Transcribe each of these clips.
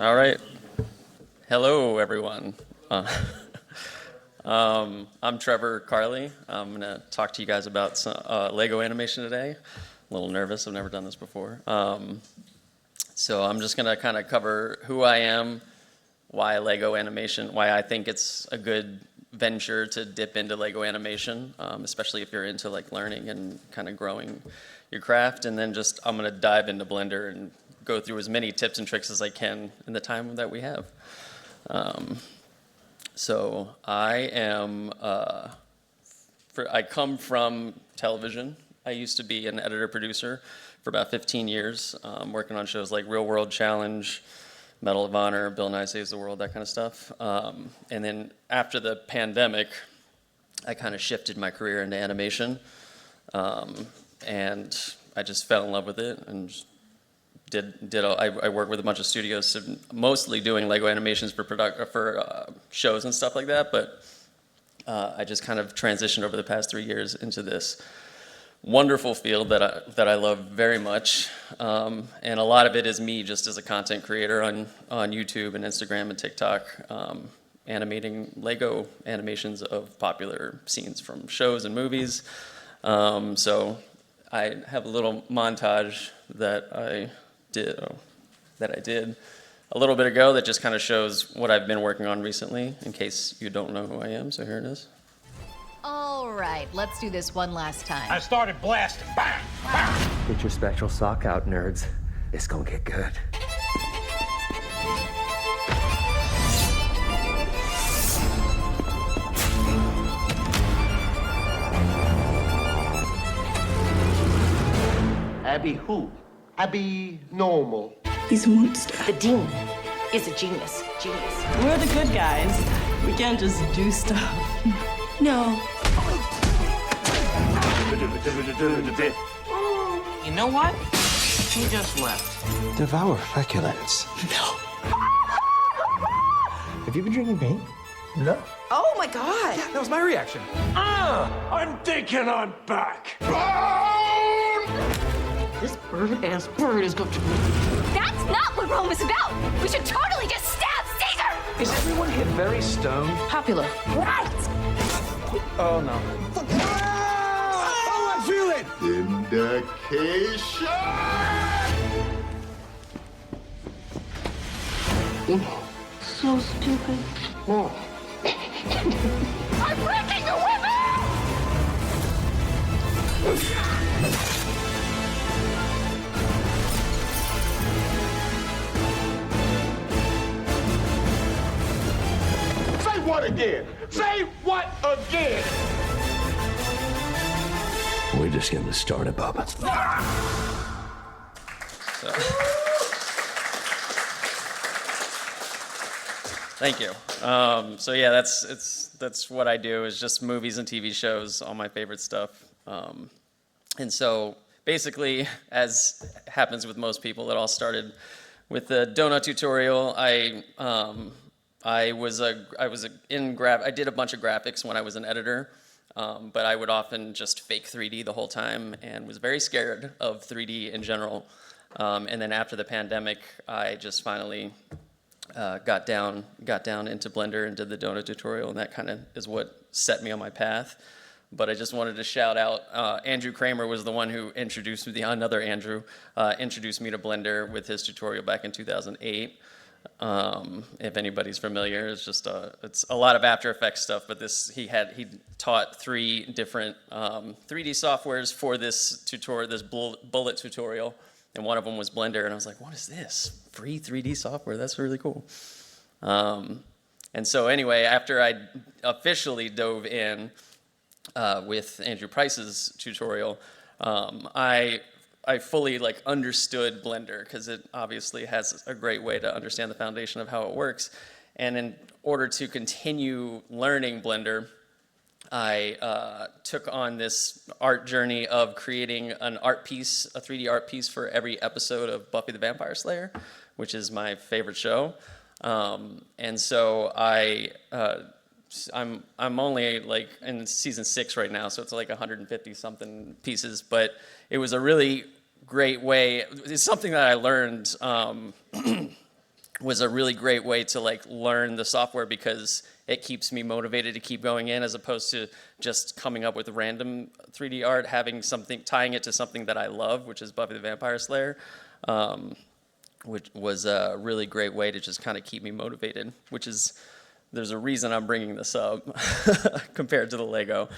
All right. Hello, everyone. I'm Trevor Carlee. I'm going to talk to you guys about some, Lego animation today. A little nervous. I've never done this before. So I'm just going to kind of cover who I am, why Lego animation, why I think it's a good venture to dip into Lego animation, especially if you're into like learning and kind of growing your craft. And then just I'm going to dive into Blender and go through as many tips and tricks as I can in the time that we have. So I am, I come from television. I used to be an editor producer for about 15 years, working on shows like Real World Challenge, Medal of Honor, Bill Nye Saves the World, that kind of stuff. And then after the pandemic, I kind of shifted my career into animation. And I just fell in love with it and I work with a bunch of studios, so mostly doing Lego animations for shows and stuff like that. But I just kind of transitioned over the past 3 years into this wonderful field that I love very much, and a lot of it is me just as a content creator on YouTube and Instagram and TikTok, animating Lego animations of popular scenes from shows and movies. So I have a little montage that I did a little bit ago that just kind of shows what I've been working on recently, in case you don't know who I am. So here it is. All right, let's do this one last time. I started blasting. Bang! Bang! Get your spectral sock out, nerds. It's gonna get good. Abby who? Abby normal. He's a monster. The dean is a genius. Genius. We're the good guys. We can't just do stuff. No. You know what? He just left. Devour feculence. No. Have you been drinking paint? No. Oh my god. That was my reaction. I'm thinking I'm back. This bird-ass bird is going to... That's not what Rome is about! We should totally just stab Caesar! Is everyone here very stoned? Popular. Right! Oh no. Oh, I feel it! Indication. So stupid. I'm breaking the women! Say what again? Say what again? We're just getting started, Bubba. Thank you. So yeah, that's what I do, is just movies and TV shows, all my favorite stuff. And so basically, as happens with most people, it all started with the donut tutorial. I did a bunch of graphics when I was an editor, but I would often just fake 3D the whole time and was very scared of 3D in general. And then after the pandemic, I just finally got down into Blender and did the donut tutorial, and that kind of is what set me on my path. But I just wanted to shout out, Andrew Kramer was the one who introduced me, another Andrew, introduced me to Blender with his tutorial back in 2008. If anybody's familiar, it's just it's a lot of After Effects stuff, but he taught 3 different 3D softwares for this tutorial, this bullet tutorial, and one of them was Blender, and I was like, what is this? Free 3D software? That's really cool. And so anyway, after I officially dove in with Andrew Price's tutorial, I fully understood Blender, because it obviously has a great way to understand the foundation of how it works. And in order to continue learning Blender, I took on this art journey of creating an art piece, a 3D art piece for every episode of Buffy the Vampire Slayer, which is my favorite show. And so I'm only in season 6 right now, so it's 150 something pieces, but it was a really great way. It's something that I learned was a really great way to like learn the software because it keeps me motivated to keep going in, as opposed to just coming up with random 3D art, having something, tying it to something that I love, which is Buffy the Vampire Slayer, which was a really great way to just kind of keep me motivated, which is, there's a reason I'm bringing this up compared to the Lego.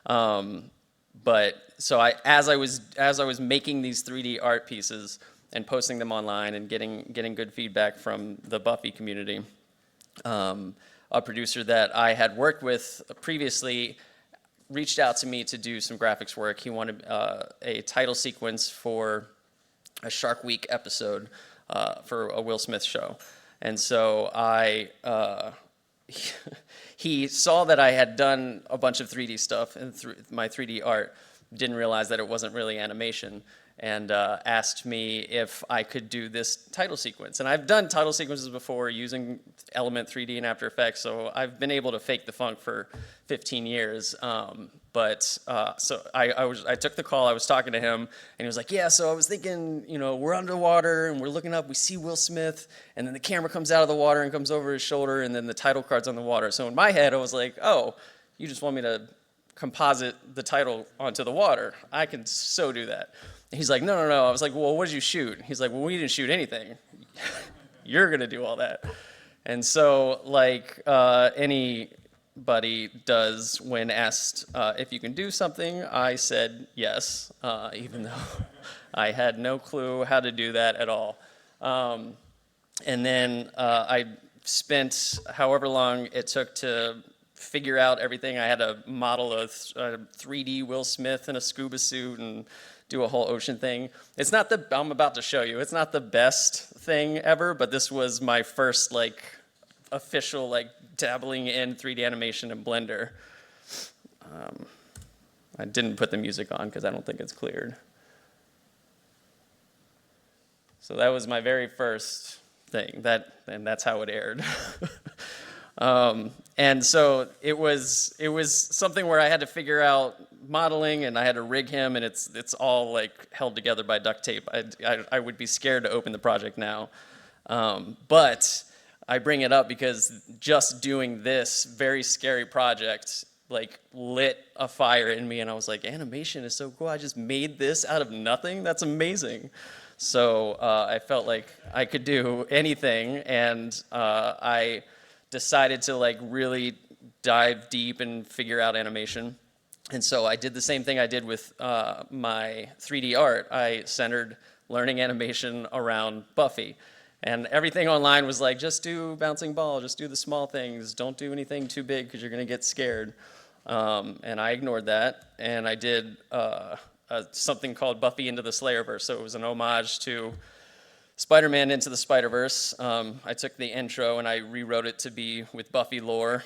But so as I was making these 3D art pieces and posting them online and getting good feedback from the Buffy community, a producer that I had worked with previously reached out to me to do some graphics work. He wanted a title sequence for a Shark Week episode for a Will Smith show. And so he saw that I had done a bunch of 3D stuff and my 3D art, didn't realize that it wasn't really animation, and asked me if I could do this title sequence. And I've done title sequences before using Element 3D and After Effects, so I've been able to fake the funk for 15 years. So I took the call, I was talking to him, and he was like, yeah, so I was thinking, you know, we're underwater, and we're looking up, we see Will Smith, and then the camera comes out of the water and comes over his shoulder, and then the title card's on the water. So in my head, I was like, oh, you just want me to composite the title onto the water. I can so do that. He's like, no. I was like, well, what did you shoot? He's like, well, we didn't shoot anything. You're going to do all that. And so, like anybody does when asked if you can do something, I said yes, even though I had no clue how to do that at all. And then I spent however long it took to figure out everything. I had to model a 3D Will Smith in a scuba suit and do a whole ocean thing. It's not I'm about to show you, it's not the best thing ever, but this was my first like official like dabbling in 3D animation in Blender. I didn't put the music on because I don't think it's cleared. So that was my very first thing, and that's how it aired. And so it was something where I had to figure out modeling, and I had to rig him, and it's all like held together by duct tape. I would be scared to open the project now, but I bring it up because just doing this very scary project like lit a fire in me, and I was like, animation is so cool. I just made this out of nothing. That's amazing. So I felt like I could do anything, and I decided to like really dive deep and figure out animation. And so I did the same thing I did with my 3D art. I centered learning animation around Buffy. And everything online was like, just do bouncing ball, just do the small things, don't do anything too big because you're going to get scared. And I ignored that, and I did something called Buffy Into the Slayerverse. So it was an homage to Spider-Man Into the Spider-Verse. I took the intro and I rewrote it to be with Buffy lore.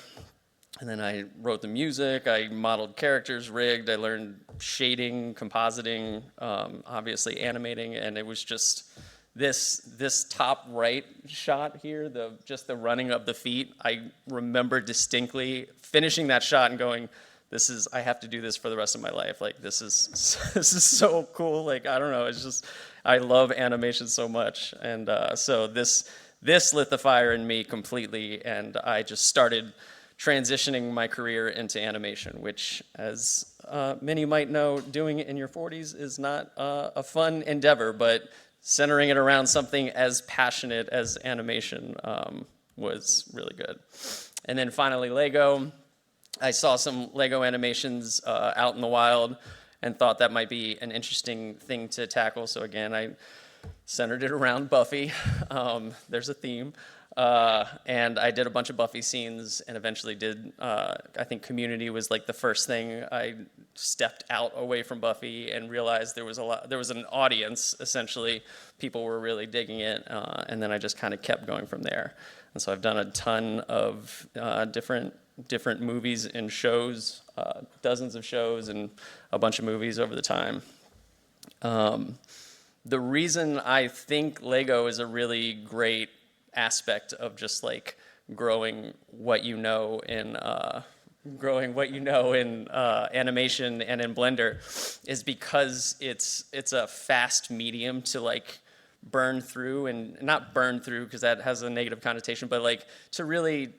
And then I wrote the music, I modeled characters, rigged, I learned shading, compositing, obviously animating, and it was just this top right shot here, just the running of the feet. I remember distinctly finishing that shot and going, I have to do this for the rest of my life. Like, this is so cool. Like, I don't know, it's just, I love animation so much. And so this lit the fire in me completely, and I just started transitioning my career into animation, which, as many might know, doing it in your 40s is not a fun endeavor, but centering it around something as passionate as animation was really good. And then finally, Lego. I saw some Lego animations out in the wild and thought that might be an interesting thing to tackle. So again, I centered it around Buffy. There's a theme. And I did a bunch of Buffy scenes and eventually did, I think Community was like the first thing I stepped out away from Buffy and realized there was an audience, essentially. People were really digging it, and then I just kind of kept going from there. And so I've done a ton of different movies and shows, dozens of shows and a bunch of movies over the time. The reason I think Lego is a really great aspect of just like growing what you know in animation and in Blender is because it's a fast medium to like burn through, and not burn through because that has a negative connotation, but like to really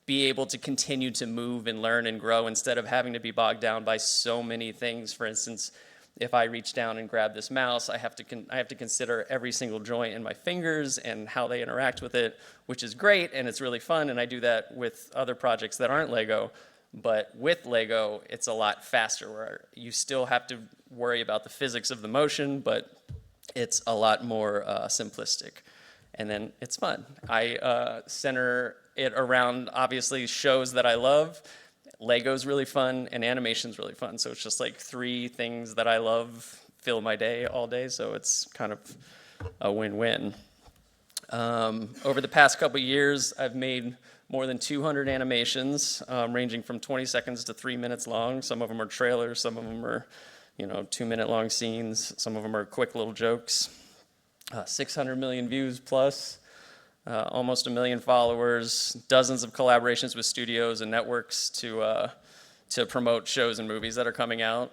be able to continue to move and learn and grow instead of having to be bogged down by so many things. For instance, if I reach down and grab this mouse, I have to consider every single joint in my fingers and how they interact with it, which is great and it's really fun, and I do that with other projects that aren't Lego. But with Lego, it's a lot faster, where you still have to worry about the physics of the motion, but it's a lot more simplistic. And then it's fun. I center it around, obviously, shows that I love. Lego's really fun, and animation's really fun. So it's just like 3 things that I love fill my day all day, so it's kind of a win-win. Over the past couple years, I've made more than 200 animations, ranging from 20 seconds to 3 minutes long. Some of them are trailers, some of them are 2-minute long scenes, some of them are quick little jokes. 600 million views plus, almost 1 million followers, dozens of collaborations with studios and networks to promote shows and movies that are coming out,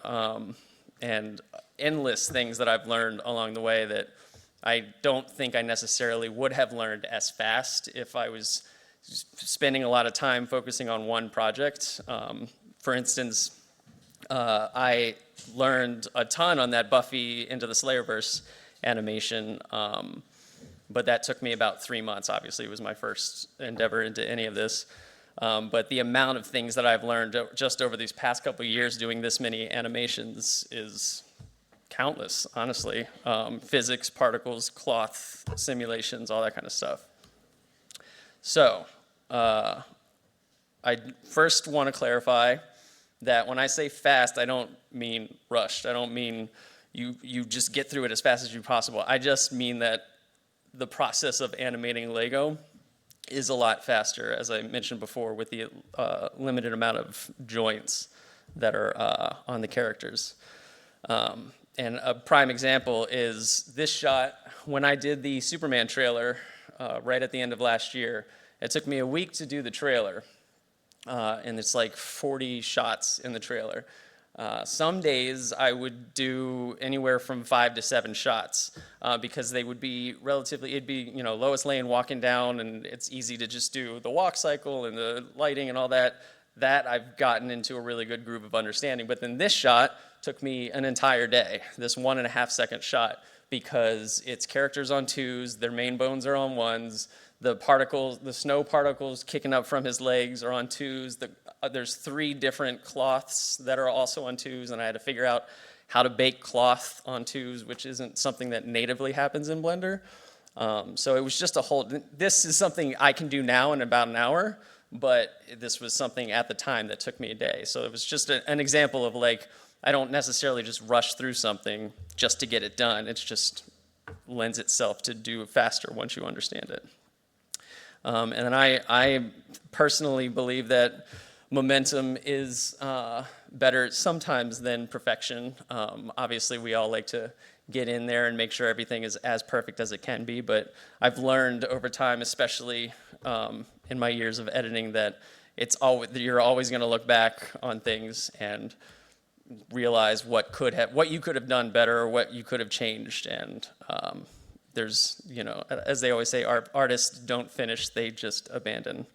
and endless things that I've learned along the way that I don't think I necessarily would have learned as fast if I was spending a lot of time focusing on one project. For instance, I learned a ton on that Buffy Into the Slayerverse animation, but that took me about 3 months. Obviously, it was my first endeavor into any of this. But the amount of things that I've learned just over these past couple of years doing this many animations is countless, honestly. Physics, particles, cloth, simulations, all that kind of stuff. So, I first want to clarify that when I say fast, I don't mean rushed. I don't mean you just get through it as fast as you possible. I just mean that the process of animating Lego is a lot faster, as I mentioned before, with the limited amount of joints that are on the characters. And a prime example is this shot. When I did the Superman trailer right at the end of last year, it took me a week to do the trailer, and it's like 40 shots in the trailer. Some days I would do anywhere from 5 to 7 shots because they would be it'd be, Lois Lane walking down, and it's easy to just do the walk cycle and the lighting and all that. That I've gotten into a really good groove of understanding. But then this shot took me an entire day, this 1.5-second shot, because it's characters on 2s, their main bones are on 1s, the snow particles kicking up from his legs are on 2s. There's 3 different cloths that are also on 2s, and I had to figure out how to bake cloth on 2s, which isn't something that natively happens in Blender. So it was just this is something I can do now in about an hour, but this was something at the time that took me a day. So it was just an example of like, I don't necessarily just rush through something just to get it done. It just lends itself to do it faster once you understand it. And then I personally believe that momentum is better sometimes than perfection. Obviously, we all like to get in there and make sure everything is as perfect as it can be, but I've learned over time, especially in my years of editing, that you're always going to look back on things and realize what you could have done better or what you could have changed. And there's, as they always say, artists don't finish, they just abandon.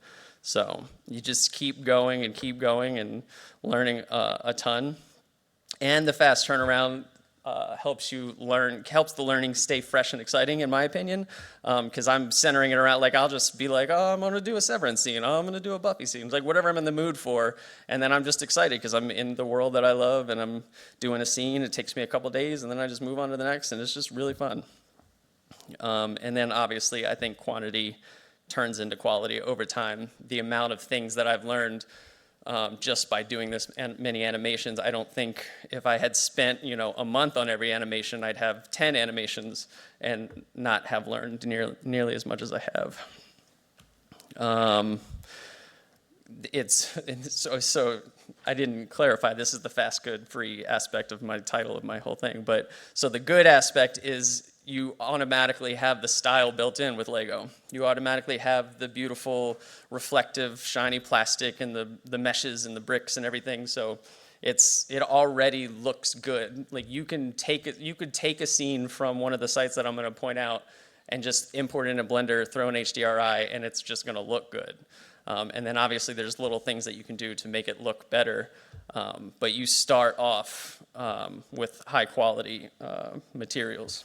So you just keep going and learning a ton. And the fast turnaround helps the learning stay fresh and exciting, in my opinion, because I'm centering it around, like, I'll just be like, oh, I'm going to do a Severance scene, oh, I'm going to do a Buffy scene, it's like whatever I'm in the mood for, and then I'm just excited because I'm in the world that I love, and I'm doing a scene. It takes me a couple days, and then I just move on to the next, and it's just really fun. And then, obviously, I think quantity turns into quality over time. The amount of things that I've learned just by doing this many animations, I don't think if I had spent a month on every animation, I'd have 10 animations and not have learned nearly as much as I have. So I didn't clarify, this is the fast, good, free aspect of my title of my whole thing. But so the good aspect is you automatically have the style built in with Lego. You automatically have the beautiful, reflective, shiny plastic and the meshes and the bricks and everything. So it already looks good. Like you could take a scene from one of the sites that I'm going to point out and just import it in a Blender, throw an HDRI, and it's just gonna look good. And then obviously there's little things that you can do to make it look better, but you start off with high quality materials.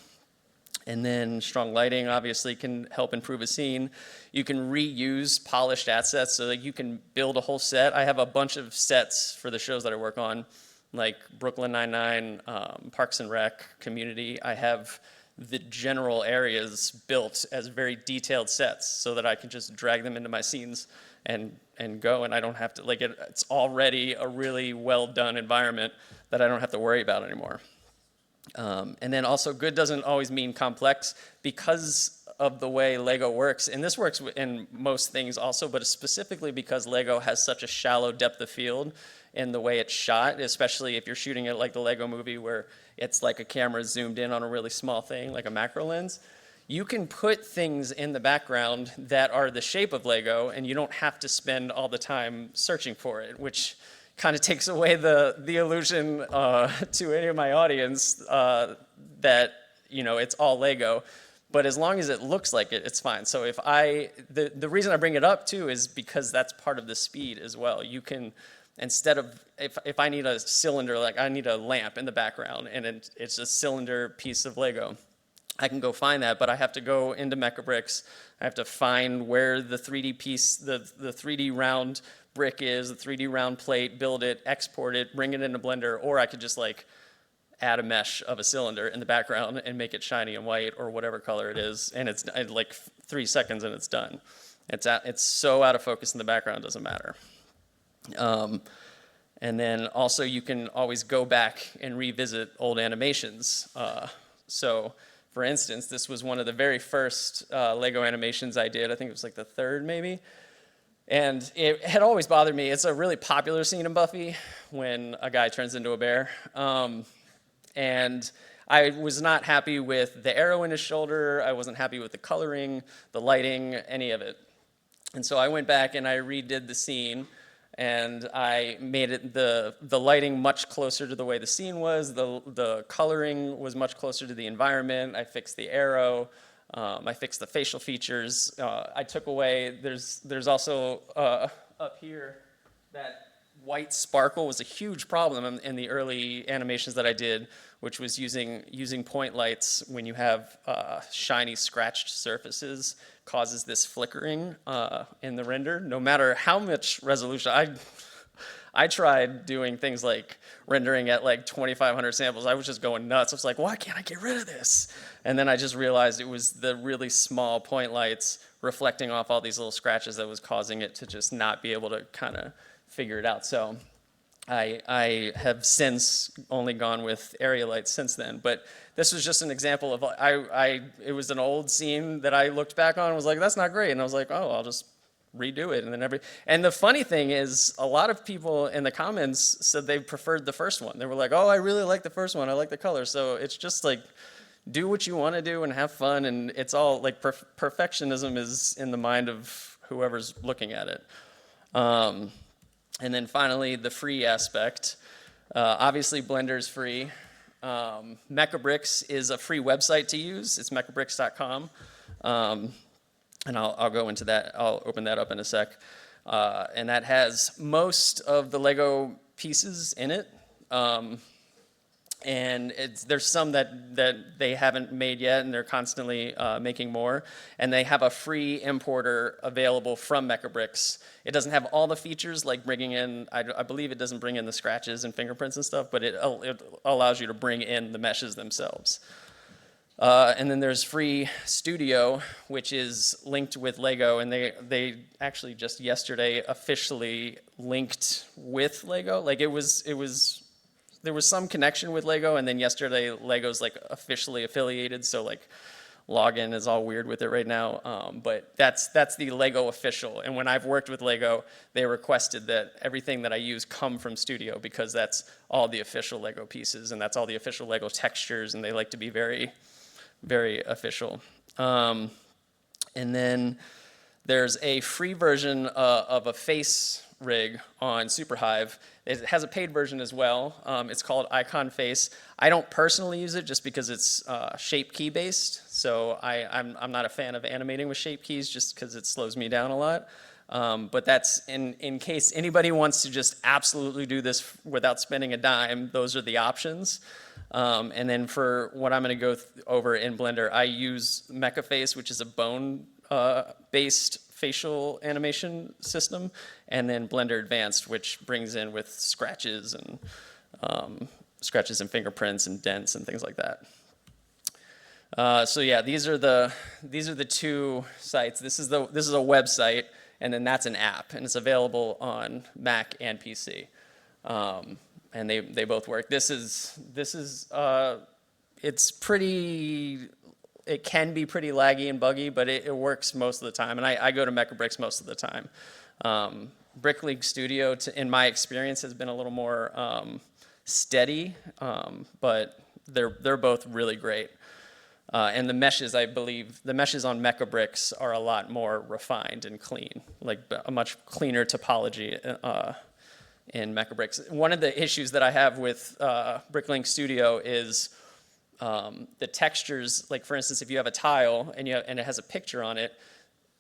And then strong lighting obviously can help improve a scene. You can reuse polished assets, so that you can build a whole set. I have a bunch of sets for the shows that I work on, like Brooklyn Nine-Nine, Parks and Rec, Community. I have the general areas built as very detailed sets so that I can just drag them into my scenes and go, and I don't have to, like, it's already a really well done environment that I don't have to worry about anymore. And then also, good doesn't always mean complex, because of the way Lego works, and this works in most things also, but specifically because Lego has such a shallow depth of field in the way it's shot, especially if you're shooting it like the Lego movie, where it's like a camera zoomed in on a really small thing, like a macro lens. You can put things in the background that are the shape of Lego, and you don't have to spend all the time searching for it, which kind of takes away the illusion to any of my audience that, you know, it's all Lego. But as long as it looks like it, it's fine. So if the reason I bring it up too is because that's part of the speed as well. You can, instead of, if I need a cylinder, like I need a lamp in the background and it's a cylinder piece of Lego, I can go find that, but I have to go into Mechabricks. I have to find where the 3D piece, the 3D round brick is, the 3D round plate, build it, export it, bring it into Blender, or I could just like add a mesh of a cylinder in the background and make it shiny and white or whatever color it is, and it's like 3 seconds and it's done. It's so out of focus in the background, it doesn't matter. And then also you can always go back and revisit old animations. So for instance, this was one of the very first Lego animations I did. I think it was like the third maybe. And it had always bothered me. It's a really popular scene in Buffy when a guy turns into a bear. And I was not happy with the arrow in his shoulder. I wasn't happy with the coloring, the lighting, any of it. And so I went back and I redid the scene, and I made it the lighting much closer to the way the scene was. The coloring was much closer to the environment. I fixed the arrow. I fixed the facial features. I took away, there's also up here, that white sparkle was a huge problem in the early animations that I did, which was using point lights when you have shiny scratched surfaces causes this flickering in the render. No matter how much resolution, I tried doing things like rendering at like 2,500 samples. I was just going nuts. I was like, why can't I get rid of this? And then I just realized it was the really small point lights reflecting off all these little scratches that was causing it to just not be able to kind of figure it out. So I have since only gone with area lights since then. But this was just an example of, it was an old scene that I looked back on and was like, that's not great. And I was like, oh, I'll just redo it. And the funny thing is, a lot of people in the comments said they preferred the first one. They were like, oh, I really like the first one. I like the color. So it's just like, do what you want to do and have fun. And it's all like perfectionism is in the mind of whoever's looking at it. And then finally, the free aspect. Obviously, Blender's free. Mechabricks is a free website to use. It's mechabricks.com. And I'll go into that. I'll open that up in a sec. And that has most of the Lego pieces in it. And there's some that they haven't made yet, and they're constantly making more. And they have a free importer available from Mechabricks. It doesn't have all the features, like bringing in, I believe it doesn't bring in the scratches and fingerprints and stuff, but it allows you to bring in the meshes themselves. And then there's Free Studio, which is linked with Lego, and they actually just yesterday officially linked with Lego. Like there was some connection with Lego, and then yesterday Lego's like officially affiliated, so like login is all weird with it right now. But that's the Lego official. And when I've worked with Lego, they requested that everything that I use come from Studio, because that's all the official Lego pieces, and that's all the official Lego textures, and they like to be very, very official. And then there's a free version of a face rig on Superhive. It has a paid version as well. It's called Icon Face. I don't personally use it just because it's shape key based. So I'm not a fan of animating with shape keys just because it slows me down a lot. But that's in case anybody wants to just absolutely do this without spending a dime, those are the options. And then for what I'm going to go over in Blender, I use MechaFace, which is a bone-based facial animation system, and then Blender Advanced, which brings in with scratches and fingerprints and dents and things like that. So yeah, these are the two sites. This is a website, and then that's an app, and it's available on Mac and PC. And they both work. It can be pretty laggy and buggy, but it works most of the time. And I go to MechaBricks most of the time. BrickLink Studio, in my experience, has been a little more steady, but they're both really great. And the meshes, I believe, the meshes on MechaBricks are a lot more refined and clean, like a much cleaner topology in MechaBricks. One of the issues that I have with BrickLink Studio is the textures. Like for instance, if you have a tile and it has a picture on it,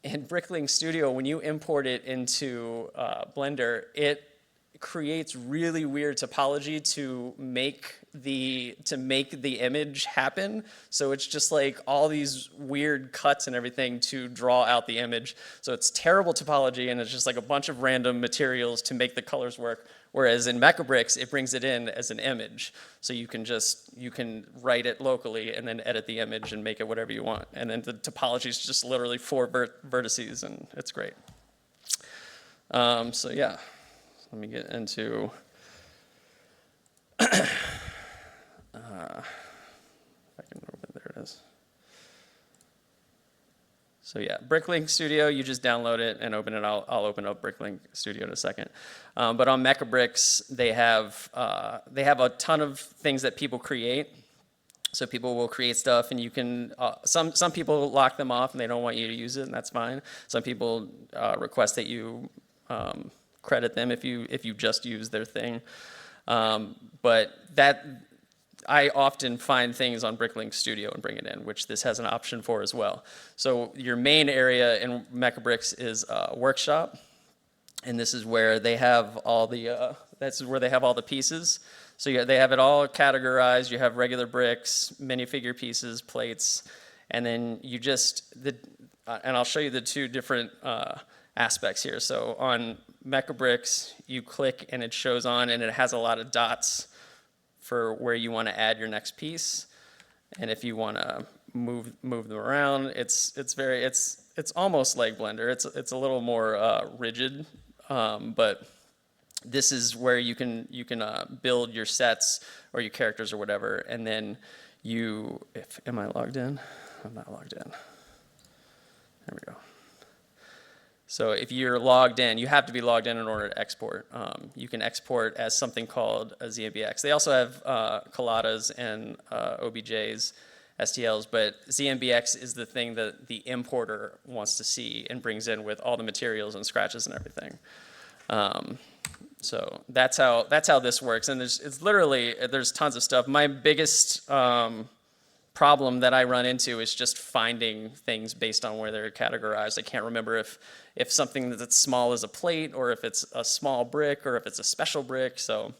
in BrickLink Studio, when you import it into Blender, it creates really weird topology to make the image happen. So it's just like all these weird cuts and everything to draw out the image. So it's terrible topology, and it's just like a bunch of random materials to make the colors work. Whereas in MechaBricks, it brings it in as an image. So you can write it locally and then edit the image and make it whatever you want. And then the topology is just literally 4 vertices, and it's great. So yeah. Let me get into, if I can open, there it is. So yeah, BrickLink Studio, you just download it and open it. I'll open up BrickLink Studio in a second. But on MechaBricks, they have a ton of things that people create. So people will create stuff, and you can, some people lock them off and they don't want you to use it, and that's fine. Some people request that you credit them if you just use their thing. But I often find things on BrickLink Studio and bring it in, which this has an option for as well. So your main area in MechaBricks is Workshop, and this is where they have all the pieces. So they have it all categorized. You have regular bricks, minifigure pieces, plates, and then and I'll show you the two different aspects here. So on MechaBricks, you click and it shows on, and it has a lot of dots for where you want to add your next piece. And if you want to move them around, it's almost like Blender. It's a little more rigid, but this is where you can build your sets or your characters or whatever. And then am I logged in? I'm not logged in. There we go. So if you're logged in, you have to be logged in order to export. You can export as something called a ZMBX. They also have colladas and OBJs, STLs, but ZMBX is the thing that the importer wants to see and brings in with all the materials and scratches and everything. So that's how this works. And there's tons of stuff. My biggest problem that I run into is just finding things based on where they're categorized. I can't remember if something that's small is a plate, or if it's a small brick, or if it's a special brick. So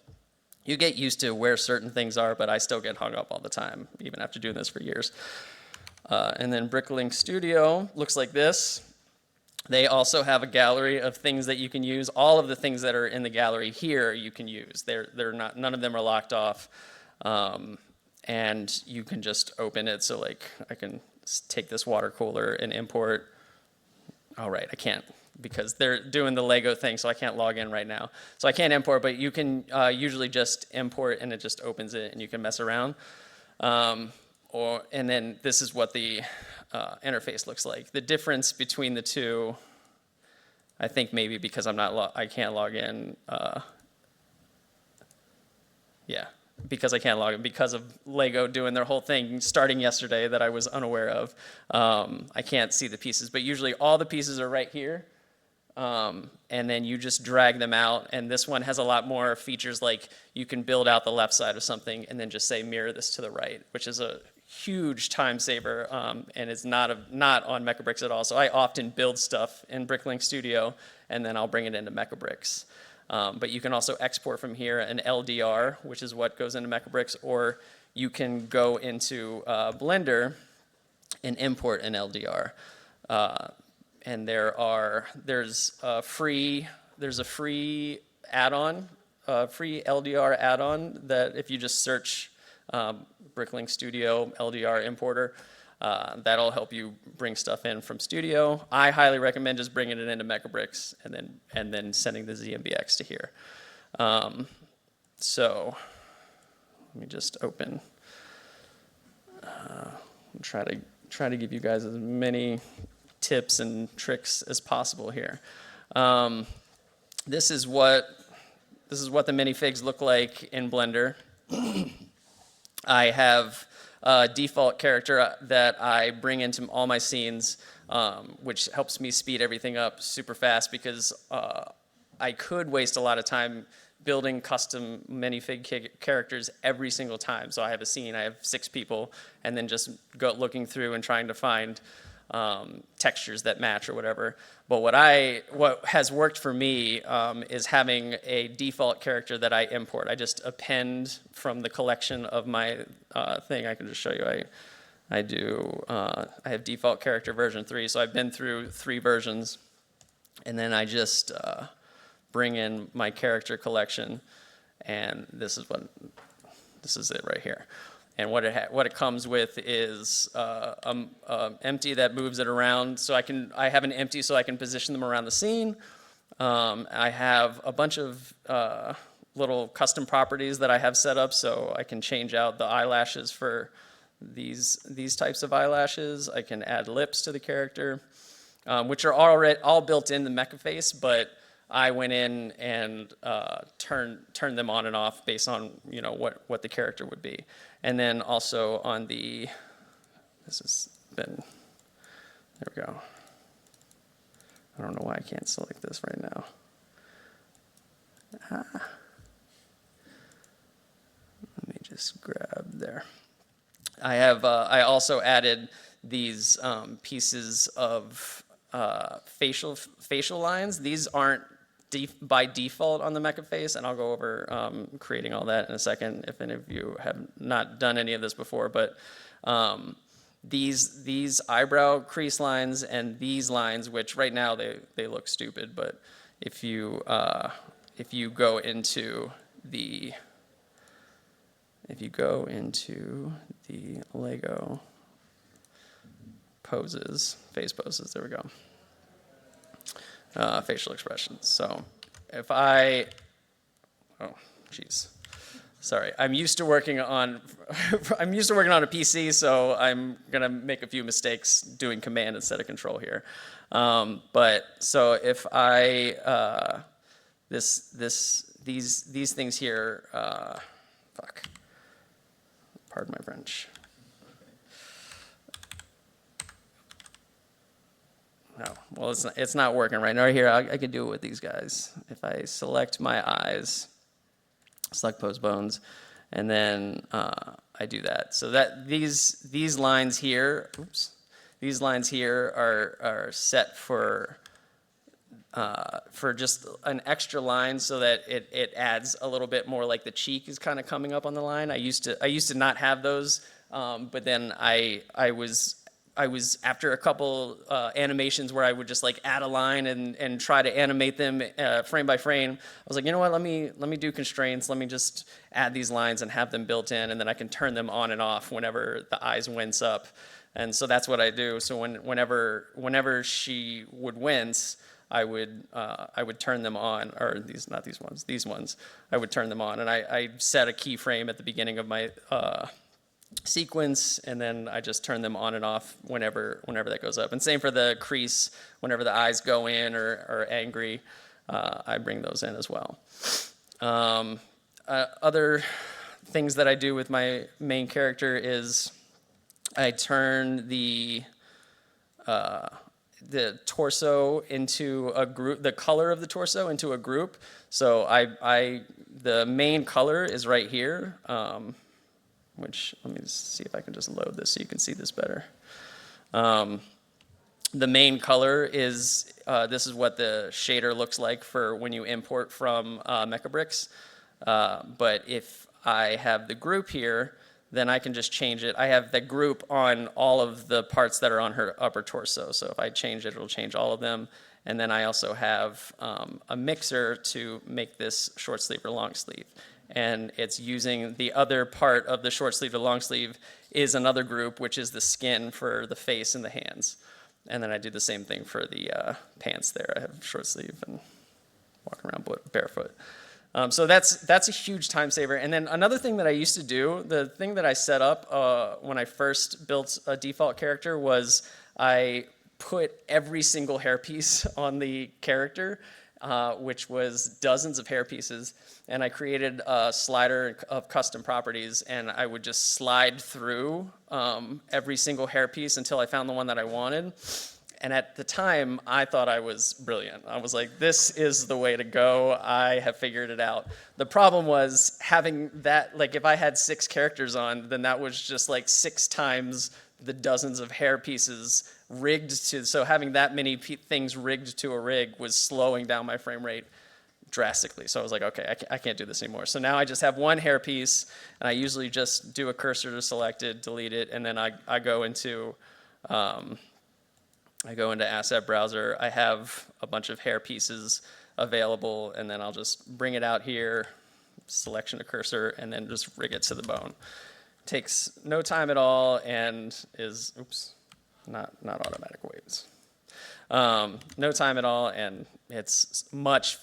you get used to where certain things are, but I still get hung up all the time, even after doing this for years. And then BrickLink Studio looks like this. They also have a gallery of things that you can use. All of the things that are in the gallery here you can use. None of them are locked off. And you can just open it. So like I can take this water cooler and import. All right, I can't because they're doing the Lego thing, so I can't log in right now. So I can't import, but you can usually just import and it just opens it and you can mess around. And then this is what the interface looks like. The difference between the two, I think maybe because I can't log in. Because I can't log in, because of Lego doing their whole thing starting yesterday that I was unaware of. I can't see the pieces, but usually all the pieces are right here. and then you just drag them out. And this one has a lot more features, like you can build out the left side of something and then just say mirror this to the right, which is a huge time saver, and it's not on Mechabricks at all. So I often build stuff in Bricklink Studio, and then I'll bring it into Mechabricks. But you can also export from here an LDR, which is what goes into Mechabricks, or you can go into Blender and import an LDR. And there's a free add-on, free LDR add-on that if you just search Bricklink Studio LDR importer, that'll help you bring stuff in from Studio. I highly recommend just bringing it into Mechabricks and then sending the ZMBX to here. So let me just open. Try to give you guys as many tips and tricks as possible here. This is what the minifigs look like in Blender. I have a default character that I bring into all my scenes, which helps me speed everything up super fast, because I could waste a lot of time building custom minifig characters every single time. So I have a scene, I have 6 people, and then just go looking through and trying to find textures that match or whatever. But what has worked for me is having a default character that I import. I just append from the collection of my thing. I can just show you. I have default character version 3, so I've been through 3 versions, and then I just bring in my character collection, and this is it right here. And what it comes with is empty that moves it around. So I have an empty so I can position them around the scene. I have a bunch of little custom properties that I have set up, so I can change out the eyelashes for these types of eyelashes. I can add lips to the character, which are already all built in the mecha face, but I went in and turned them on and off based on what the character would be. And then also on there we go. I don't know why I can't select this right now. Let me just grab there. I also added these pieces of facial lines. These aren't by default on the mecha face, and I'll go over creating all that in a second if any of you have not done any of this before. But these eyebrow crease lines and these lines, which right now they look stupid, but if you go into the Lego poses, face poses, there we go. Facial expressions. So if I'm used to working on a PC, so I'm gonna make a few mistakes doing command instead of control here. But so if these things here, pardon my French. No, well, it's not working right now. Right here, I can do it with these guys. If I select my eyes, select pose bones, and then I do that. So that these lines here, these lines here are set for just an extra line, so that it adds a little bit more, like the cheek is kind of coming up on the line. I used to not have those, but then I was after a couple animations where I would just like add a line and try to animate them frame by frame. I was like, you know what? Let me do constraints. Let me just add these lines and have them built in, and then I can turn them on and off whenever the eyes wince up. And so that's what I do. So whenever she would wince, I would turn them on, or these ones. I would turn them on, and I set a keyframe at the beginning of my sequence, and then I just turn them on and off whenever that goes up. And same for the crease. Whenever the eyes go in or are angry, I bring those in as well. Other things that I do with my main character is I turn the torso into a group, the color of the torso into a group. So the main color is right here, which, let me see if I can just load this so you can see this better. The main color is, this is what the shader looks like for when you import from Mechabricks. But if I have the group here, then I can just change it. I have the group on all of the parts that are on her upper torso. So if I change it, it'll change all of them. And then I also have a mixer to make this short sleeve or long sleeve. And it's using the other part of the short sleeve or long sleeve is another group, which is the skin for the face and the hands. And then I do the same thing for the pants there. I have short sleeve and walking around barefoot. So that's a huge time saver. And then another thing that I used to do, the thing that I set up when I first built a default character was I put every single hairpiece on the character, which was dozens of hairpieces. And I created a slider of custom properties, and I would just slide through every single hairpiece until I found the one that I wanted. And at the time, I thought I was brilliant. I was like, this is the way to go. I have figured it out. The problem was having that, like if I had 6 characters on, then that was just like 6 times the dozens of hair pieces rigged to, so having that many things rigged to a rig was slowing down my frame rate drastically. So I was like, okay, I can't do this anymore. So now I just have one hair piece, and I usually just do a cursor to select it, delete it, and then I go into Asset Browser. I have a bunch of hair pieces available, and then I'll just bring it out here, selection to cursor, and then just rig it to the bone. Takes no time at all, and is, not automatic waves. No time at all, and it's much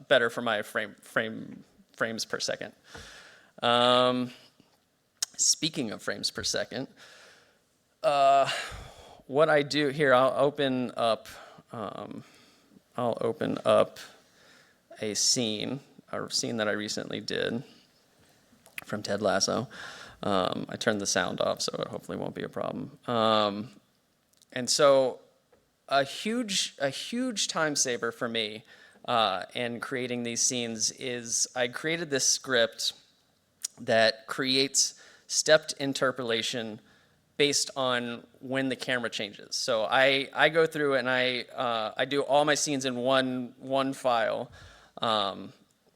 better for my frames per second. Speaking of frames per second, what I do here, I'll open up a scene that I recently did from Ted Lasso. I turned the sound off, so it hopefully won't be a problem. And so a huge time saver for me in creating these scenes is I created this script that creates stepped interpolation based on when the camera changes. So I go through and I do all my scenes in one file,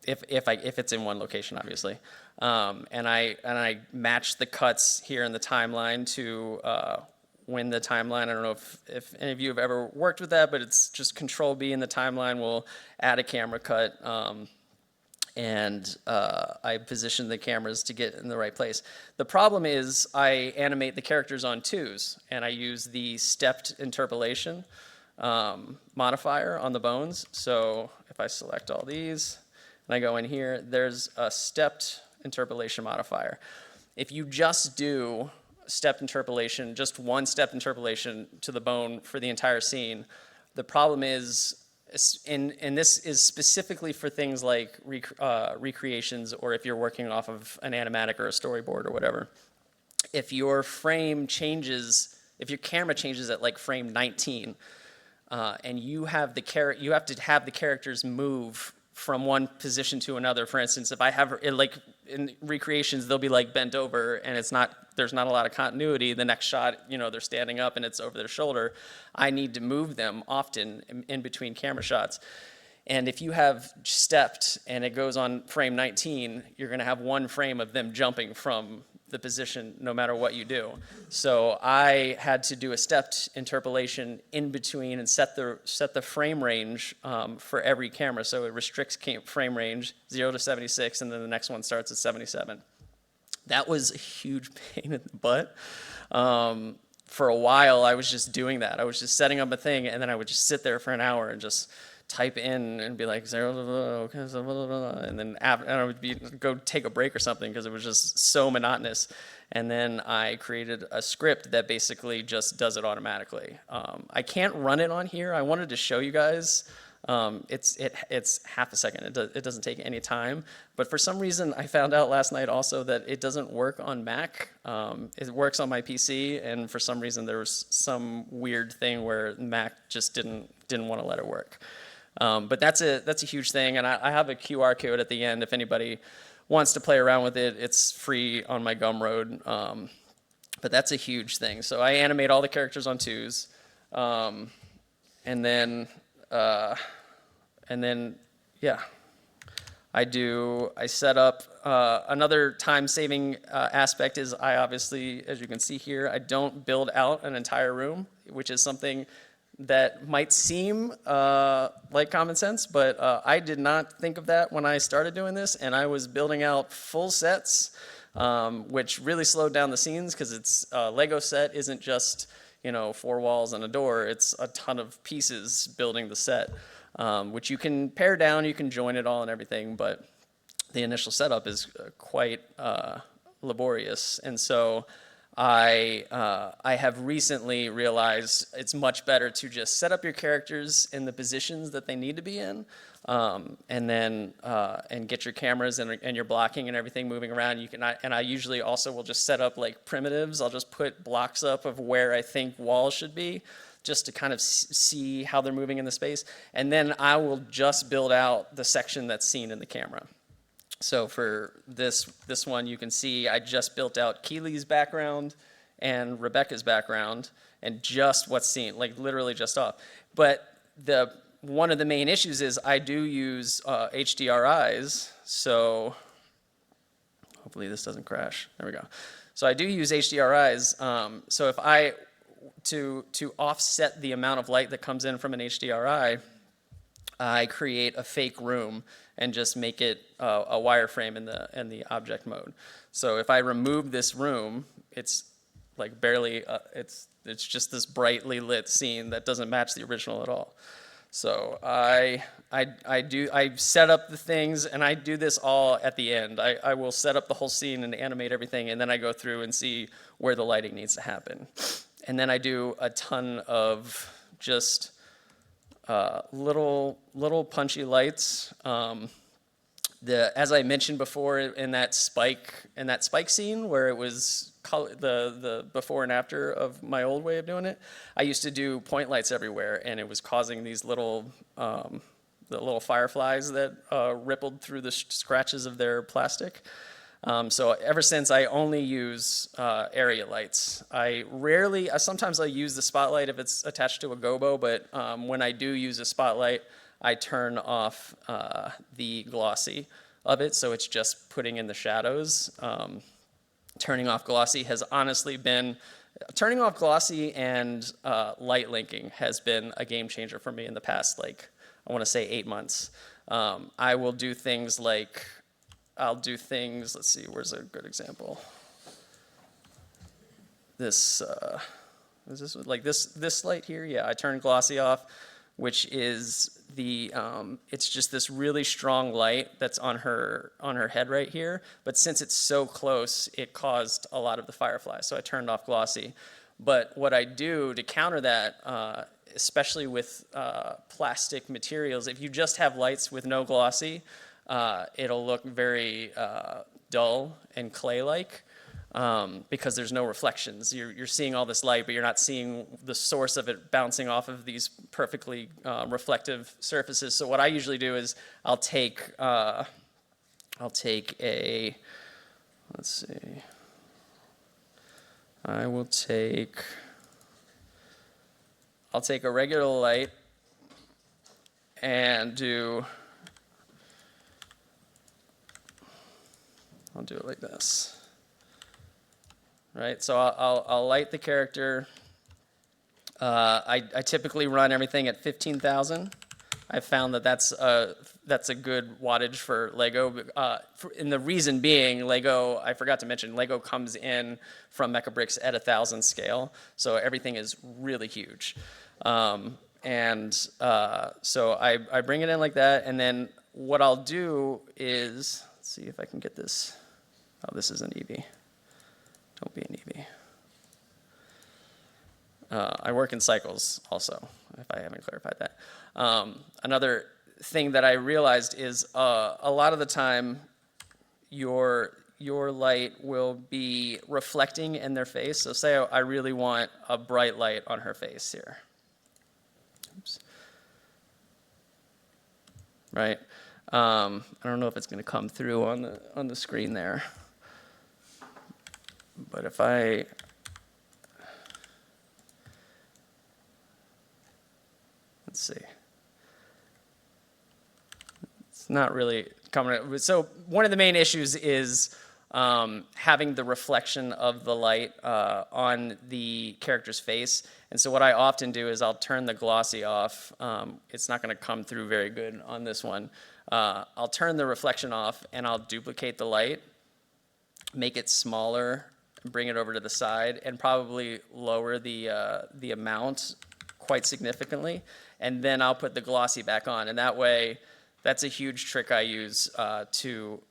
if it's in one location, obviously. And I match the cuts here in the timeline to when the timeline, I don't know if any of you have ever worked with that, but it's just Control B in the timeline will add a camera cut. And I position the cameras to get in the right place. The problem is I animate the characters on 2s, and I use the stepped interpolation modifier on the bones. So if I select all these, and I go in here, there's a stepped interpolation modifier. If you just do stepped interpolation, just one stepped interpolation to the bone for the entire scene, the problem is, and this is specifically for things like recreations, or if you're working off of an animatic or a storyboard or whatever. If your frame changes, if your camera changes at like frame 19, and you have you have to have the characters move from one position to another. For instance, if I have like in recreations, they'll be like bent over, and there's not a lot of continuity. The next shot, they're standing up and it's over their shoulder. I need to move them often in between camera shots. And if you have stepped and it goes on frame 19, you're going to have one frame of them jumping from the position no matter what you do. So I had to do a stepped interpolation in between and set the frame range for every camera. So it restricts frame range 0 to 76, and then the next one starts at 77. That was a huge pain in the butt. For a while, I was just doing that. I was just setting up a thing, and then I would just sit there for an hour and just type in and be like 0, and then I would go take a break or something because it was just so monotonous. And then I created a script that basically just does it automatically. I can't run it on here. I wanted to show you guys It's half a second. It doesn't take any time. But for some reason, I found out last night also that it doesn't work on Mac. It works on my PC, and for some reason there was some weird thing where Mac just didn't want to let it work. But that's a huge thing, and I have a QR code at the end if anybody wants to play around with it. It's free on my Gumroad. But that's a huge thing. So I animate all the characters on 2s, and then yeah, I set up, another time-saving aspect is I obviously, as you can see here, I don't build out an entire room, which is something that might seem like common sense, but I did not think of that when I started doing this, and I was building out full sets, which really slowed down the scenes because it's Lego set isn't just 4 walls and a door. It's a ton of pieces building the set, which you can pare down, you can join it all and everything, but the initial setup is quite laborious. And so I have recently realized it's much better to just set up your characters in the positions that they need to be in, and then get your cameras and your blocking and everything moving around. I usually also will just set up like primitives. I'll just put blocks up of where I think walls should be, just to kind of see how they're moving in the space. And then I will just build out the section that's seen in the camera. So for this one, you can see I just built out Keely's background and Rebecca's background, and just what's seen, like literally just off. But one of the main issues is I do use HDRIs, so hopefully this doesn't crash. There we go. So I do use HDRIs. So if to offset the amount of light that comes in from an HDRI, I create a fake room and just make it a wireframe in the object mode. So if I remove this room, it's like barely, it's just this brightly lit scene that doesn't match the original at all. So I set up the things, and I do this all at the end. I will set up the whole scene and animate everything, and then I go through and see where the lighting needs to happen. And then I do a ton of just little punchy lights. As I mentioned before, in that spike scene where it was the before and after of my old way of doing it, I used to do point lights everywhere, and it was causing these the little fireflies that rippled through the scratches of their plastic. So ever since, I only use area lights. Sometimes I use the spotlight if it's attached to a gobo, but when I do use a spotlight, I turn off the glossy of it, so it's just putting in the shadows. Turning off glossy and light linking has been a game changer for me in the past, I want to say 8 months. I will do things like, let's see, where's a good example? This light here? Yeah, I turn glossy off, which is it's just this really strong light that's on her head right here. But since it's so close, it caused a lot of the fireflies. So I turned off glossy. But what I do to counter that, especially with plastic materials, if you just have lights with no glossy, it'll look very dull and clay-like. Because there's no reflections. You're seeing all this light, but you're not seeing the source of it bouncing off of these perfectly reflective surfaces. So what I usually do is I'll take a, let's see, I'll take a regular light and I'll do it like this. Right, so I'll light the character. I typically run everything at 15,000. I found that's a good wattage for Lego. And the reason being, Lego, I forgot to mention, Lego comes in from Mecha Bricks at 1,000 scale, so everything is really huge. So I bring it in like that, and then what I'll do is, let's see if I can get this. Oh, this is an Eevee. Don't be an Eevee. I work in cycles also. if I haven't clarified that. Another thing that I realized is a lot of the time your light will be reflecting in their face. So say I really want a bright light on her face here. Oops. Right? I don't know if it's going to come through on the screen there. But if I... Let's see. It's not really coming. So one of the main issues is having the reflection of the light on the character's face. And so what I often do is I'll turn the glossy off. It's not going to come through very good on this one. I'll turn the reflection off and I'll duplicate the light, make it smaller, bring it over to the side, and probably lower the amount quite significantly. And then I'll put the glossy back on. And that way, that's a huge trick I use to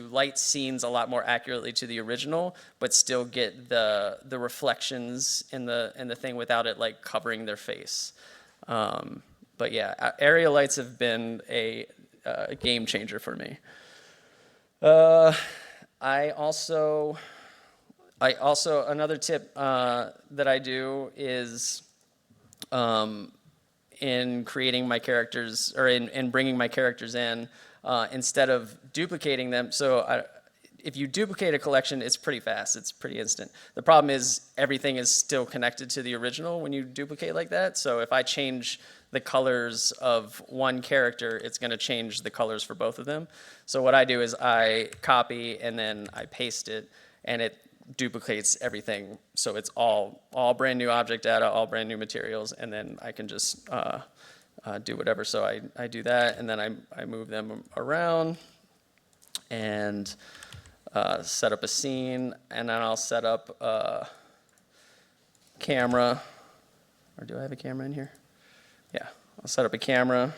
light scenes a lot more accurately to the original, but still get the reflections in the thing without it like covering their face. But yeah, area lights have been a game changer for me. I also another tip that I do is in creating my characters, or in bringing my characters in, instead of duplicating them. So if you duplicate a collection, it's pretty fast. It's pretty instant. The problem is everything is still connected to the original when you duplicate like that. So if I change the colors of one character, it's going to change the colors for both of them. So what I do is I copy and then I paste it, and it duplicates everything. So it's all brand new object data, all brand new materials, and then I can just do whatever. So I do that, and then I move them around and set up a scene, and then I'll set up a camera. Or do I have a camera in here? Yeah, I'll set up a camera.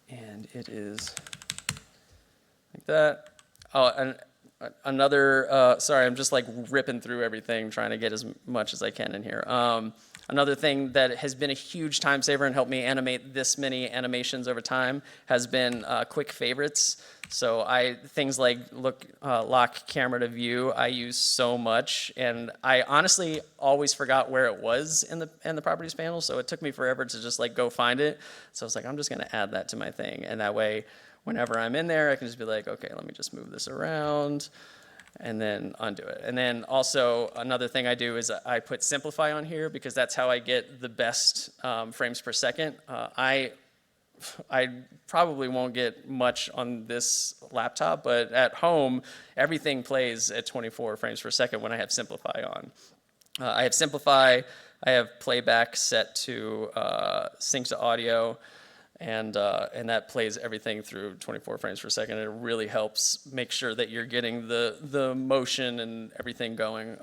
And it is like that. Oh, and another, sorry, I'm just like ripping through everything, trying to get as much as I can in here. Another thing that has been a huge time saver and helped me animate this many animations over time has been quick favorites. So things like lock camera to view, I use so much, and I honestly always forgot where it was in the properties panel. So it took me forever to just like go find it. So I was like, I'm just going to add that to my thing, and that way, whenever I'm in there, I can just be like, okay, let me just move this around, and then undo it. And then also another thing I do is I put simplify on here because that's how I get the best frames per second. I probably won't get much on this laptop, but at home, everything plays at 24 frames per second when I have simplify on. I have simplify, I have playback set to sync to audio, and that plays everything through 24 frames per second. It really helps make sure that you're getting the motion and everything going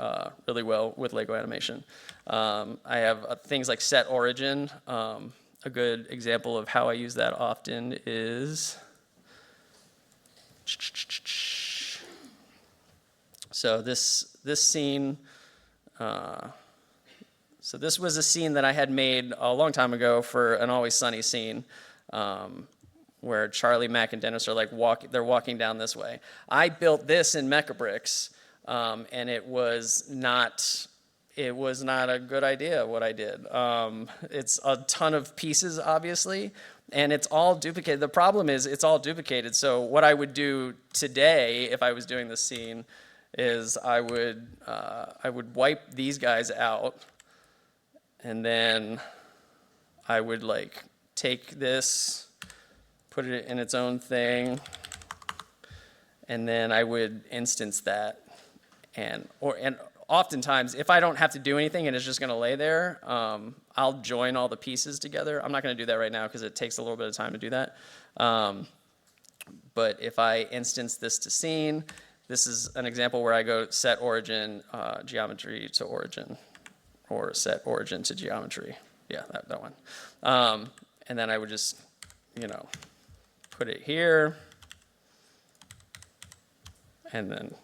really well with Lego animation. I have things like set origin. A good example of how I use that often is, so this scene, so this was a scene that I had made a long time ago for an Always Sunny scene, where Charlie, Mac, and Dennis are like they're walking down this way. I built this in Mecha Bricks, and it was not a good idea what I did. It's a ton of pieces, obviously, and it's all duplicated. The problem is it's all duplicated. So what I would do today if I was doing this scene is I would wipe these guys out, and then I would like take this, put it in its own thing, and then I would instance that, and oftentimes, if I don't have to do anything and it's just going to lay there, I'll join all the pieces together. I'm not going to do that right now because it takes a little bit of time to do that. But if I instance this to scene, this is an example where I go set origin, geometry to origin, or set origin to geometry. Yeah, that one. And then I would just, put it here, and then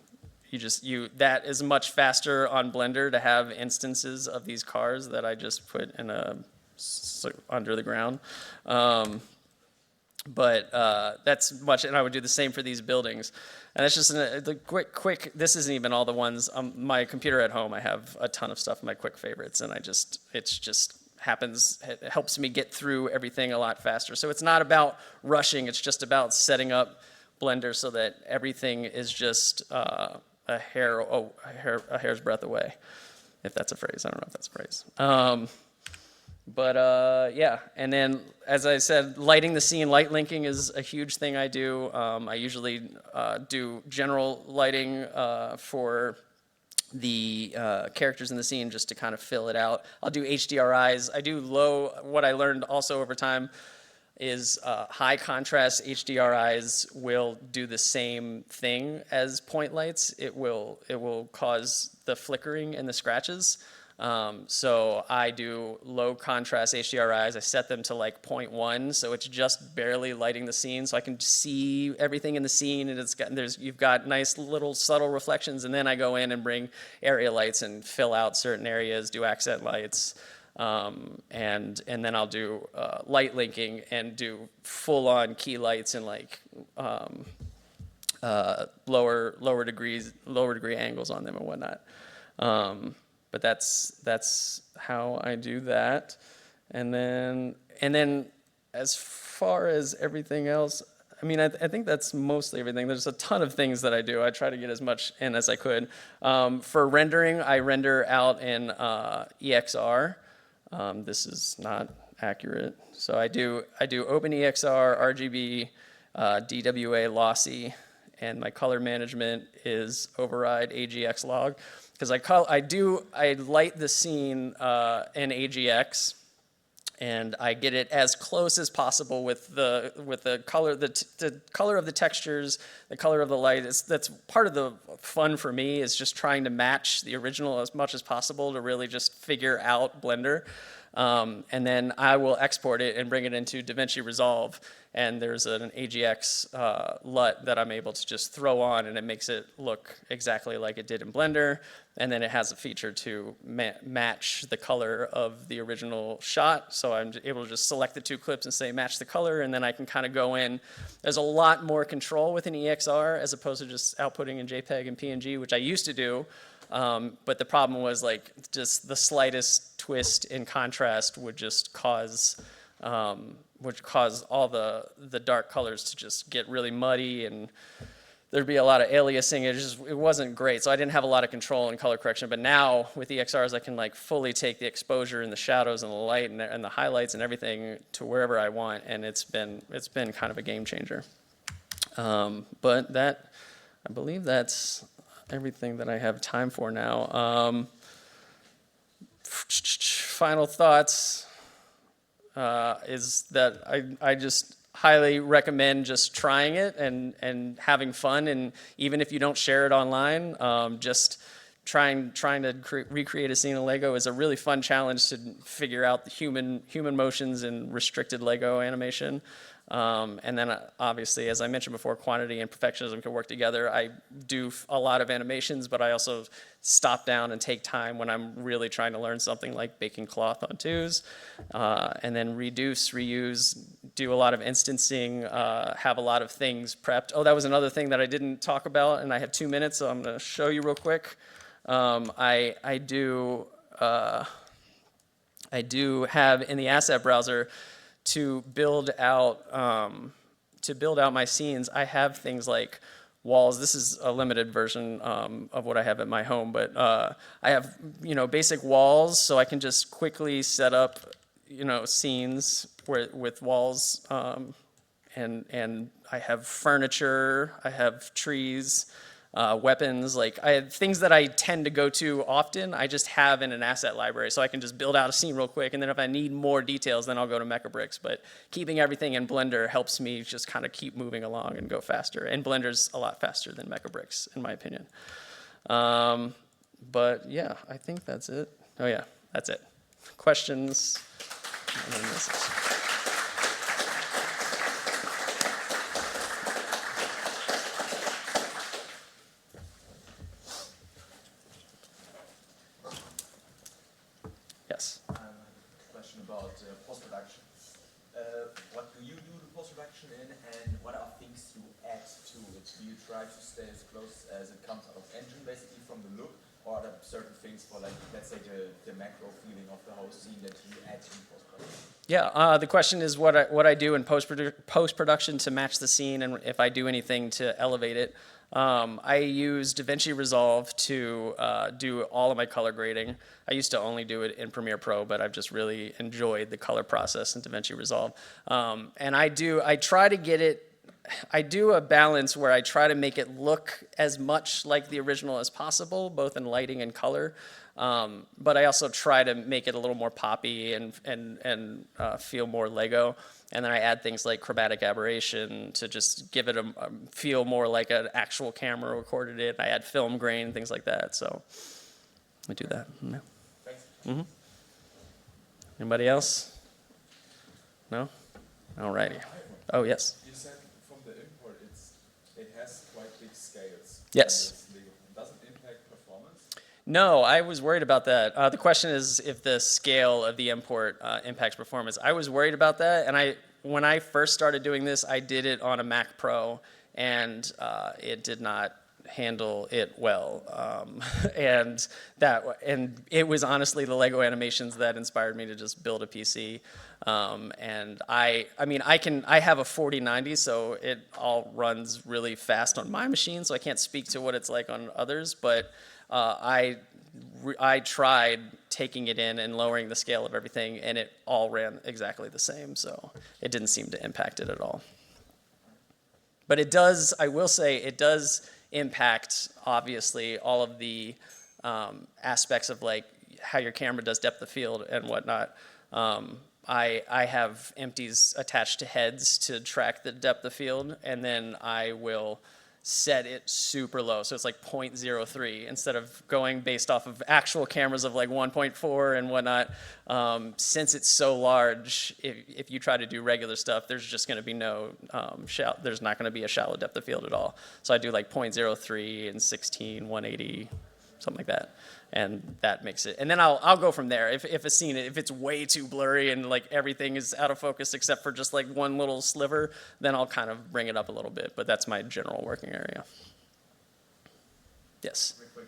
that is much faster on Blender to have instances of these cars that I just put in under the ground. But that's much, and I would do the same for these buildings. And that's just the quick, this isn't even all the ones. My computer at home, I have a ton of stuff, my quick favorites, and it helps me get through everything a lot faster. So it's not about rushing, it's just about setting up Blender so that everything is just a hair's breadth away, if that's a phrase. I don't know if that's a phrase. Yeah, and then, as I said, lighting the scene, light linking is a huge thing I do. I usually do general lighting for the characters in the scene just to kind of fill it out. I'll do HDRIs. I do what I learned also over time is high contrast HDRIs will do the same thing as point lights. It will cause the flickering and the scratches. So I do low contrast HDRIs. I set them to like 0.1, so it's just barely lighting the scene, so I can see everything in the scene, and you've got nice little subtle reflections. And then I go in and bring area lights and fill out certain areas, do accent lights, and then I'll do light linking and do full-on key lights and like lower degree angles on them and whatnot. But that's how I do that. And then as far as everything else, I mean, I think that's mostly everything. There's a ton of things that I do. I try to get as much in as I could. For rendering, I render out in EXR. This is not accurate. So I do OpenEXR, RGB, DWA, lossy, and my color management is override AGX log. Because I light the scene in AGX, and I get it as close as possible with the color, the color of the textures, the color of the light. That's part of the fun for me, is just trying to match the original as much as possible to really just figure out Blender. And then I will export it and bring it into DaVinci Resolve, and there's an AGX LUT that I'm able to just throw on, and it makes it look exactly like it did in Blender. And then it has a feature to match the color of the original shot, so I'm able to just select the two clips and say match the color, and then I can kind of go in. There's a lot more control with an EXR as opposed to just outputting in JPEG and PNG, which I used to do. But the problem was like just the slightest twist in contrast would just cause all the dark colors to just get really muddy, and there'd be a lot of aliasing. It wasn't great, so I didn't have a lot of control in color correction. But now with EXRs, I can like fully take the exposure and the shadows and the light and the highlights and everything to wherever I want, and it's been kind of a game changer. But I believe that's everything that I have time for now. Final thoughts is that I just highly recommend just trying it and having fun, and even if you don't share it online, just trying to recreate a scene in Lego is a really fun challenge to figure out the human motions in restricted Lego animation. And then obviously, as I mentioned before, quantity and perfectionism can work together. I do a lot of animations, but I also stop down and take time when I'm really trying to learn something, like baking cloth on twos, and then reduce, reuse, do a lot of instancing, have a lot of things prepped. Oh, that was another thing that I didn't talk about, and I have 2 minutes, so I'm going to show you real quick. I do have in the asset browser, to build out my scenes, I have things like walls. This is a limited version of what I have at my home, but I have basic walls, so I can just quickly set up scenes with walls, and I have furniture, I have trees, weapons, like I have things that I tend to go to often, I just have in an asset library, so I can just build out a scene real quick, and then if I need more details, then I'll go to Mechabricks. But keeping everything in Blender helps me just kind of keep moving along and go faster, and Blender's a lot faster than Mechabricks, in my opinion. But yeah, I think that's it. Oh yeah, that's it. Questions? And then this is. production in, and what are things you add to it? Do you try to stay as close as it comes out of engine, basically from the look, or are there certain things for, like, let's say the macro feeling of the whole scene that you add in post-production? Yeah, the question is what I do in post-production to match the scene, and if I do anything to elevate it. I use DaVinci Resolve to do all of my color grading. I used to only do it in Premiere Pro, but I've just really enjoyed the color process in DaVinci Resolve. And I try to get it, I do a balance where I try to make it look as much like the original as possible, both in lighting and color. But I also try to make it a little more poppy and feel more Lego. And then I add things like chromatic aberration to just give it a feel more like an actual camera recorded it. I add film grain, things like that. So I do that. Yeah. Thanks. Mm-hmm. Anybody else? No? All righty. Oh, yes. You said from the import, it has quite big scales. Yes. Does it impact performance? No, I was worried about that. The question is if the scale of the import impacts performance. I was worried about that, and when I first started doing this, I did it on a Mac Pro, and it did not handle it well. And it was honestly the Lego animations that inspired me to just build a PC. And I have a 4090, so it all runs really fast on my machine, so I can't speak to what it's like on others, but I tried taking it in and lowering the scale of everything, and it all ran exactly the same, so it didn't seem to impact it at all. But it does, I will say, it does impact, obviously, all of the aspects of like how your camera does depth of field and whatnot. I have empties attached to heads to track the depth of field, and then I will set it super low. So it's like 0.03 instead of going based off of actual cameras of like 1.4 and whatnot. Since it's so large, if you try to do regular stuff, there's just going to be there's not going to be a shallow depth of field at all. So I do like 0.03 and 16, 180, something like that. And that makes it, and then I'll go from there. If a scene, if it's way too blurry and like everything is out of focus except for just like one little sliver, then I'll kind of bring it up a little bit. But that's my general working area. Yes. Real quick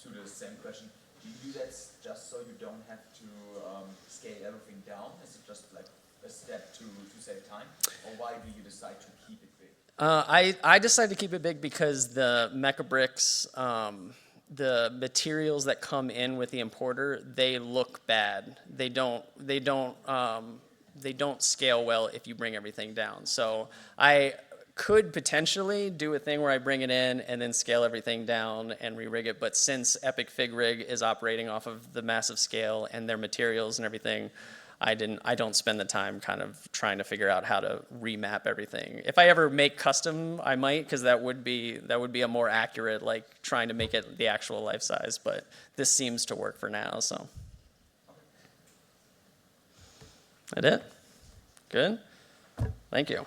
to the same question. Do you do that just so you don't have to scale everything down? Is it just like a step to save time, or why do you decide to keep it big? I decided to keep it big because the Mecha Bricks. The materials that come in with the importer, they look bad. They don't scale well if you bring everything down. So I could potentially do a thing where I bring it in and then scale everything down and re-rig it. But since Epic Fig Rig is operating off of the massive scale and their materials and everything, I don't spend the time kind of trying to figure out how to remap everything. If I ever make custom, I might, because that would be a more accurate, like trying to make it the actual life size. But this seems to work for now, so. That it? Good? Thank you.